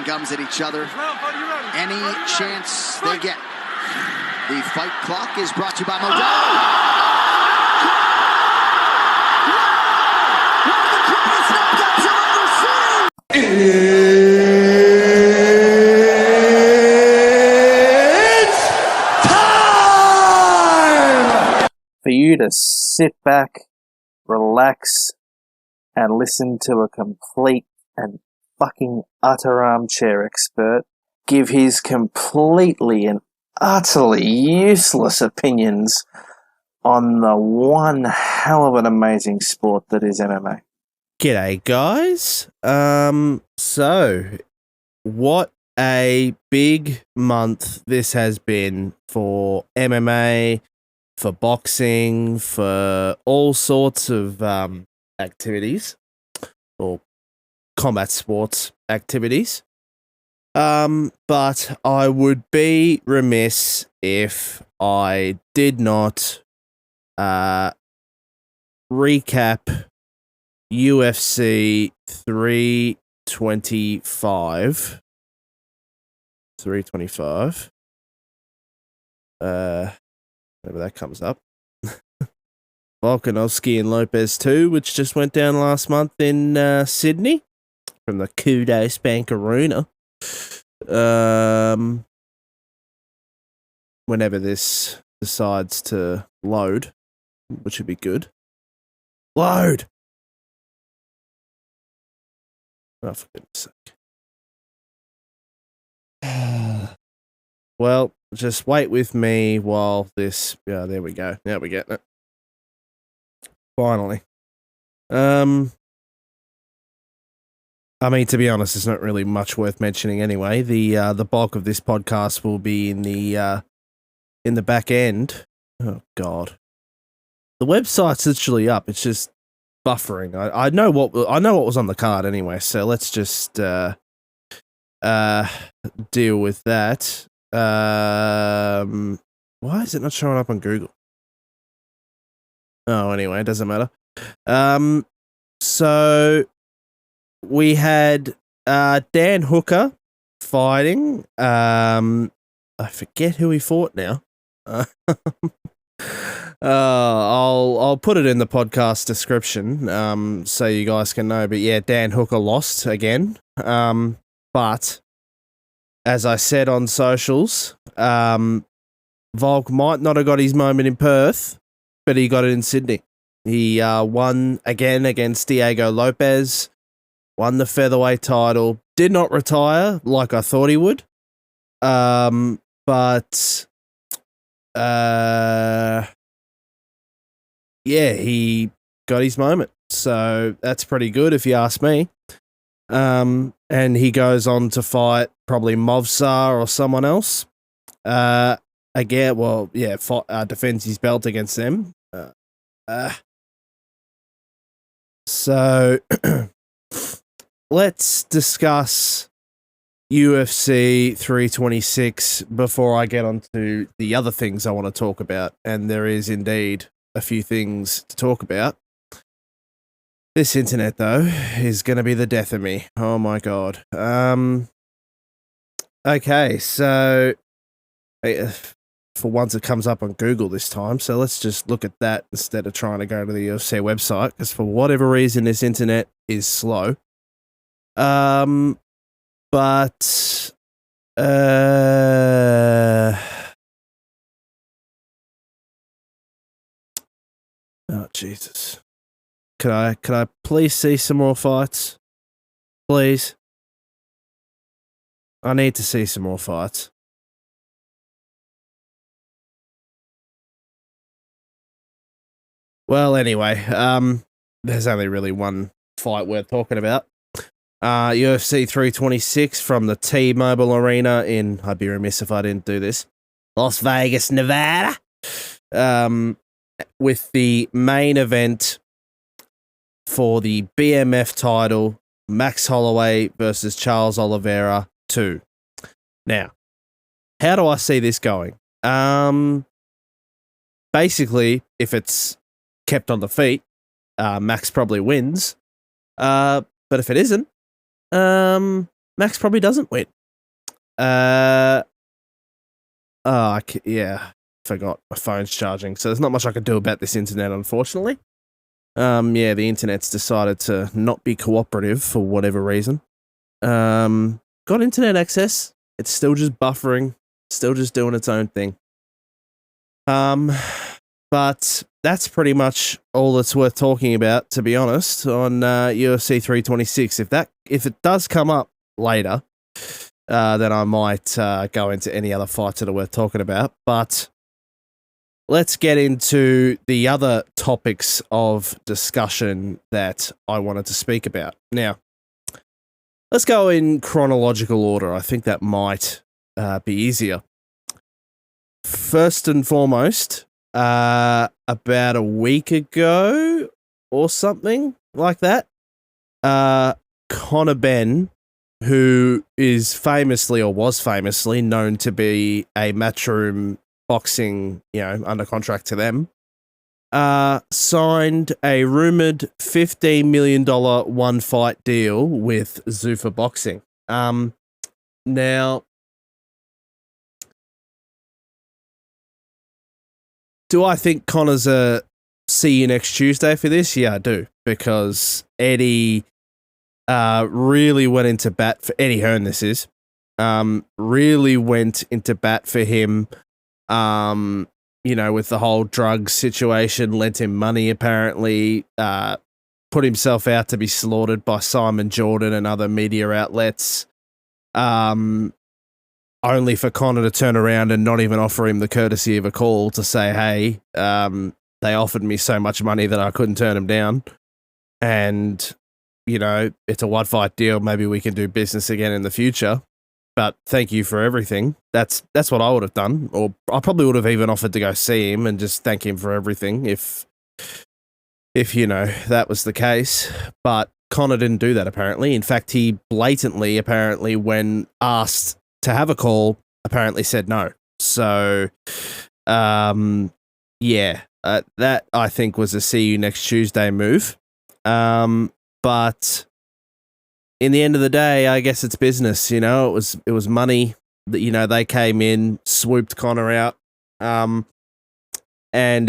pointing guns at each other any chance they get. The fight clock is brought to you by Modelo. One of the greatest knockouts you'll ever see. It's time for you to sit back, relax, and listen to a complete and fucking utter armchair expert give his completely and utterly useless opinions on the one hell of an amazing sport that is MMA. G'day, guys. So, what a big month this has been for MMA, for boxing, for all sorts of activities, or combat sports activities. But I would be remiss if I did not recap UFC 325. 325. Whenever that comes up. Volkanovski and Lopes 2, which just went down last month in Sydney from the Kudo Spank Arena. Whenever this decides to load, which would be good. Load! Oh, for goodness sake. Well, just wait with me while this... Yeah, there we go. Now we're getting it. Finally. I mean, to be honest, it's not really much worth mentioning anyway. The bulk of this podcast will be in the back end. Oh God, the website's literally up. It's just buffering. I know what was on the card anyway. So let's just deal with that. Why is it not showing up on Google? Oh, anyway, it doesn't matter. So we had Dan Hooker fighting. I forget who he fought now. I'll put it in the podcast description so you guys can know. But yeah, Dan Hooker lost again. But as I said on socials, Volk might not have got his moment in Perth, but he got it in Sydney. He won again against Diego Lopes. Won the featherweight title, did not retire like I thought he would. But yeah, he got his moment. So that's pretty good if you ask me. And he goes on to fight probably Movsar or someone else. Again, well, yeah, defends his belt against them. So let's discuss UFC 326 before I get on to the other things I want to talk about. And there is indeed a few things to talk about. This internet, though, is going to be the death of me. Oh, my God. Okay, so for once it comes up on Google this time. So let's just look at that instead of trying to go to the UFC website. Because for whatever reason, this internet is slow. But oh Jesus. Could I please see some more fights? Please. I need to see some more fights. Well, anyway, there's only really one fight worth talking about. UFC 326 from the T-Mobile Arena in, I'd be remiss if I didn't do this, Las Vegas, Nevada, with the main event for the BMF title, Max Holloway versus Charles Oliveira 2. Now, how do I see this going? Basically, if it's kept on the feet, Max probably wins. But if it isn't, Max probably doesn't win. Forgot my phone's charging, so there's not much I can do about this internet, unfortunately. The internet's decided to not be cooperative for whatever reason. Got internet access. It's still just buffering, still just doing its own thing. But that's pretty much all that's worth talking about, to be honest, on UFC 326. If it does come up later, then I might go into any other fights that are worth talking about. But let's get into the other topics of discussion that I wanted to speak about. Now, let's go in chronological order. I think that might be easier. First and foremost, about a week ago or something like that, Conor Benn, who is famously or was famously known to be a Matchroom boxing, under contract to them, signed a rumored $15 million one-fight deal with Zuffa Boxing. Now, do I think Conor's a see you next Tuesday for this? Yeah, I do, because Eddie really went into bat for Eddie Hearn. This is really went into bat for him. With the whole drug situation, lent him money apparently, put himself out to be slaughtered by Simon Jordan and other media outlets, only for Conor to turn around and not even offer him the courtesy of a call to say, hey, they offered me so much money that I couldn't turn them down. And, it's a one-fight deal. Maybe we can do business again in the future. But thank you for everything. That's what I would have done. Or I probably would have even offered to go see him and just thank him for everything if that was the case. But Conor didn't do that, apparently. In fact, he blatantly, apparently, when asked to have a call, apparently said no. So, that I think was a see you next Tuesday move. But in the end of the day, I guess it's business. It was money that they came in, swooped Conor out, and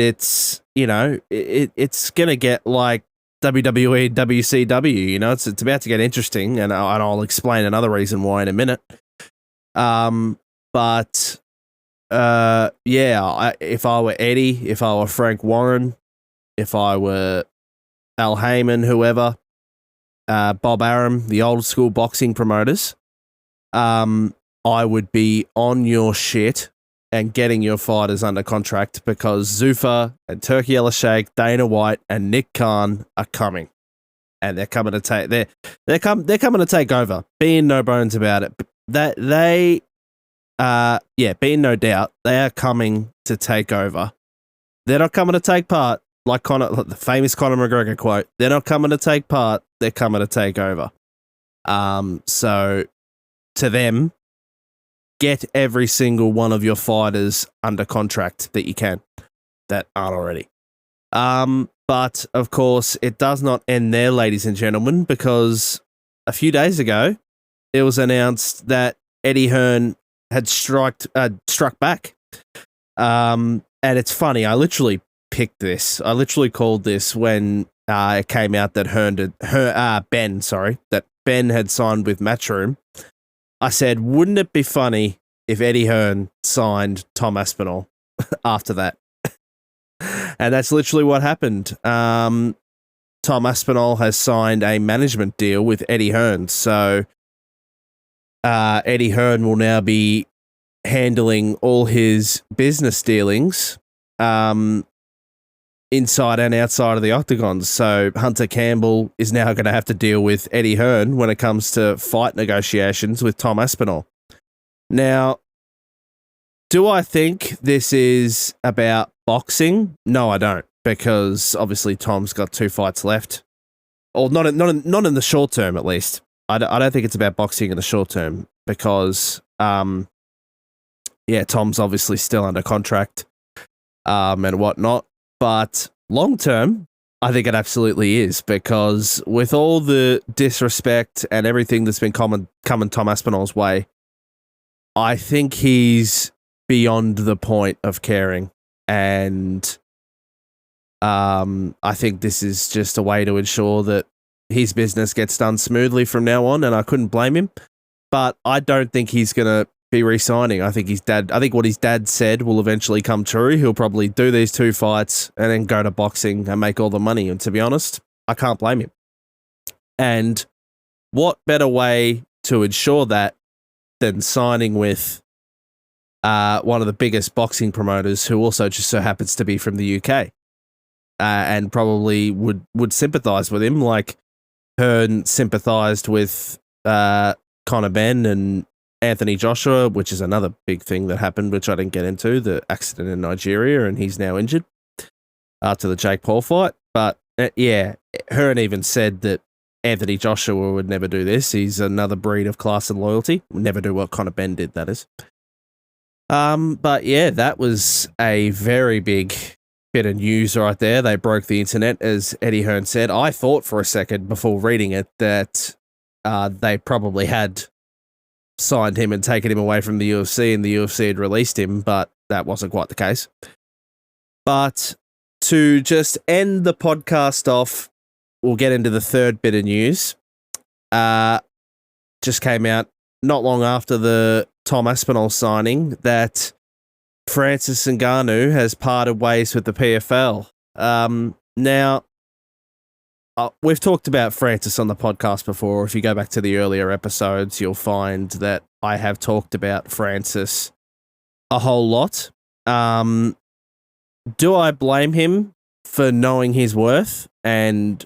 it's it's gonna get like WWE, WCW. It's about to get interesting, and I'll explain another reason why in a minute. If I were Eddie, if I were Frank Warren, if I were Al Heyman, whoever, Bob Arum, the old school boxing promoters, I would be on your shit and getting your fighters under contract, because Zuffa and Turkey Elishake, Dana White and Nick Khan are coming, and they're coming to take they're coming to take over. Being no bones about it, being no doubt, they are coming to take over. They're not coming to take part. Like the famous Conor McGregor quote, they're not coming to take part, they're coming to take over. So to them, get every single one of your fighters under contract that you can, that aren't already. But of course, it does not end there, ladies and gentlemen, because a few days ago, it was announced that Eddie Hearn had struck back. And it's funny, I literally picked this. I literally called this when it came out that Ben had signed with Matchroom. I said, wouldn't it be funny if Eddie Hearn signed Tom Aspinall after that? And that's literally what happened. Tom Aspinall has signed a management deal with Eddie Hearn. So Eddie Hearn will now be handling all his business dealings inside and outside of the octagons. So Hunter Campbell is now going to have to deal with Eddie Hearn when it comes to fight negotiations with Tom Aspinall. Now, do I think this is about boxing? No, I don't, because obviously Tom's got 2 fights left. Or not in the short term, at least. I don't think it's about boxing in the short term, because Tom's obviously still under contract and whatnot. But long term, I think it absolutely is, because with all the disrespect and everything that's been coming Tom Aspinall's way, I think he's beyond the point of caring. And I think this is just a way to ensure that his business gets done smoothly from now on, and I couldn't blame him. But I don't think he's going to be re-signing. I think what his dad said will eventually come true. He'll probably do these 2 fights and then go to boxing and make all the money. And to be honest, I can't blame him. And what better way to ensure that than signing with one of the biggest boxing promoters, who also just so happens to be from the UK, and probably would sympathise with him, like Hearn sympathised with Conor Benn and Anthony Joshua, which is another big thing that happened, which I didn't get into, the accident in Nigeria, and he's now injured after the Jake Paul fight. But yeah, Hearn even said that Anthony Joshua would never do this. He's another breed of class and loyalty. Would never do what Conor Benn did, that is. But yeah, that was a very big bit of news right there. They broke the internet, as Eddie Hearn said. I thought for a second before reading it that they probably had signed him and taken him away from the UFC and the UFC had released him, but that wasn't quite the case. But to just end the podcast off, we'll get into the third bit of news. Just came out not long after the Tom Aspinall signing that Francis Ngannou has parted ways with the PFL. Now, we've talked about Francis on the podcast before. If you go back to the earlier episodes, you'll find that I have talked about Francis a whole lot. Do I blame him for knowing his worth and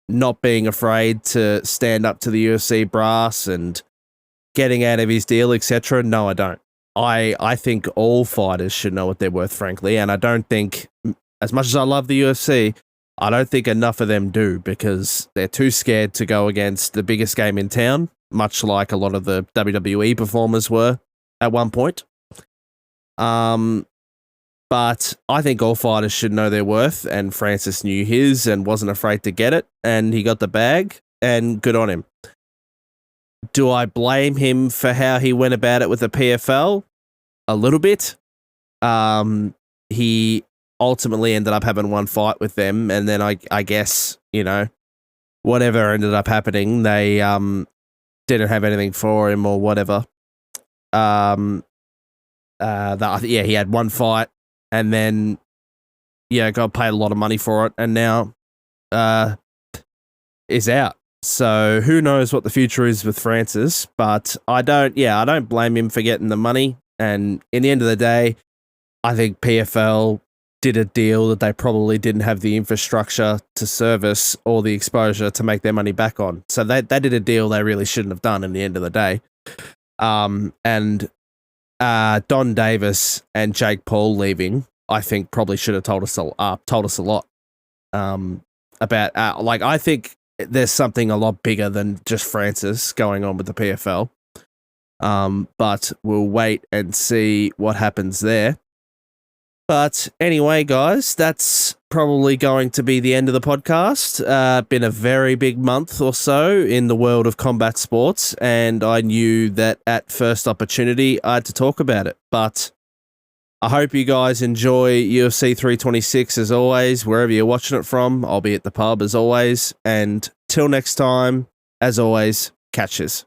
not being afraid to stand up to the UFC brass and getting out of his deal, etc.? No, I don't. I think all fighters should know what they're worth, frankly, and I don't think, as much as I love the UFC, I don't think enough of them do, because they're too scared to go against the biggest game in town, much like a lot of the WWE performers were at one point. But I think all fighters should know their worth, and Francis knew his and wasn't afraid to get it, and he got the bag, and good on him. Do I blame him for how he went about it with the PFL? A little bit. He ultimately ended up having one fight with them, and then I guess, whatever ended up happening, they didn't have anything for him or whatever. He had one fight, and then got paid a lot of money for it, and now is out. So who knows what the future is with Francis, but I don't blame him for getting the money. And in the end of the day, I think PFL did a deal that they probably didn't have the infrastructure to service or the exposure to make their money back on. So they did a deal they really shouldn't have done in the end of the day. And Don Davis and Jake Paul leaving, I think probably should have told us a lot about I think there's something a lot bigger than just Francis going on with the PFL. But we'll wait and see what happens there. But anyway, guys, that's probably going to be the end of the podcast. Been a very big month or so in the world of combat sports, and I knew that at first opportunity I had to talk about it. But I hope you guys enjoy UFC 326 as always, wherever you're watching it from. I'll be at the pub as always. And till next time, as always, catches.